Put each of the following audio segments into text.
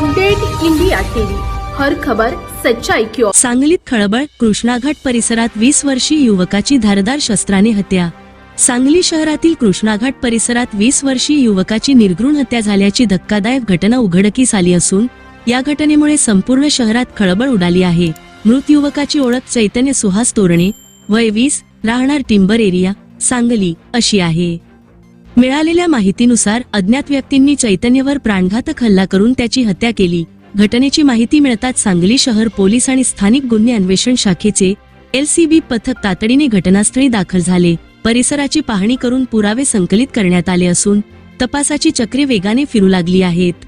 Update India TV, हर खबर सच्चाई की ओर। सांगलीत खळबळ, कृष्णाघाट परिसरात 20 वर्षीय युवकाची धारदार शस्त्राने हत्या। सांगली शहरातील कृष्णाघाट परिसरात 20 वर्षीय युवकाची निर्घृण हत्या झाल्याची धक्कादायक घटना उघडकीस आली असून या घटनेमुळे संपूर्ण शहरात खळबळ उडाली आहे। मृत युवकाची ओळख चैतन्य सुहास तोरणे, वय 20, राहणार टिंबर एरिया, सांगली अशी आहे। मिळालेल्या माहितीनुसार अज्ञात व्यक्तींनी चैतन्यवर प्राणघातक हल्ला करून त्याची हत्या केली। घटनेची माहिती मिळताच सांगली शहर पोलीस आणि स्थानिक गुन्हे अन्वेषण शाखेचे LCB पथक तातडीने घटनास्थळी दाखल झाले। परिसराची पाहणी करून पुरावे संकलित करण्यात आले असून तपासाची चक्रे वेगाने फिरू लागली आहेत।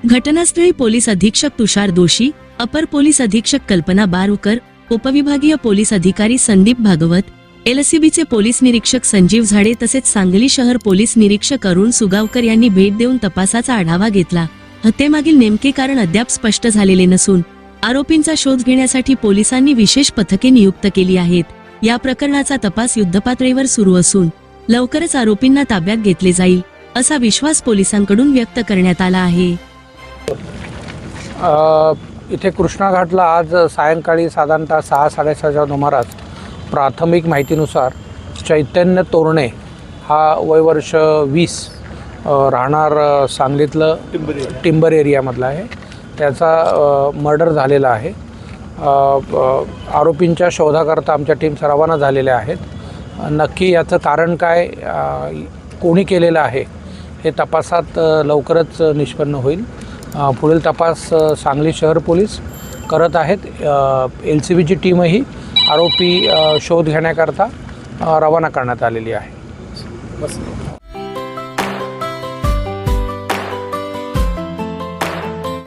घटनास्थळी पोलीस अधीक्षक तुषार दोशी, अपर पोलीस अधीक्षक कल्पना बारुकर, उपविभागीय पोलीस अधिकारी संदीप भागवत, LCBचे पोलीस निरीक्षक संजीव झाडे तसेच सांगली शहर पोलीस निरीक्षक अरुण सुगावकर यांनी भेट देऊन तपासाचा आढावा घेतला। हत्येमागील नेमके कारण अद्याप स्पष्ट झालेले नसून आरोपींचा शोध घेण्यासाठी पोलिसांनी विशेष पथके नियुक्त केली आहेत। या प्रकरणाचा तपास युद्धपातळीवर सुरू असून लवकरच आरोपींना ताब्यात घेतले जाईल असा विश्वास पोलिसांकडून व्यक्त करण्यात आला आहे। इथे कृष्णाघाटला आज सायंकाळी साधारणतः 6-6:30च्या सुमारास प्राथमिक माहितीनुसार चैतन्य तोरणे हा वय वर्ष 20 राहणार सांगलीतलं टिंबर एरियामधला आहे। त्याचा मर्डर झालेला आहे। आरोपींच्या शोधाकरता आमच्या टीम्स रवाना झालेल्या आहेत। नक्की याचं कारण काय, कोणी केलेलं आहे हे तपासात लवकरच निष्पन्न होईल। पुढील तपास सांगली शहर पोलीस करत आहेत। LCBची टीमही आरोपी शोध घेण्याकरता रवाना करण्यात आलेली आहे।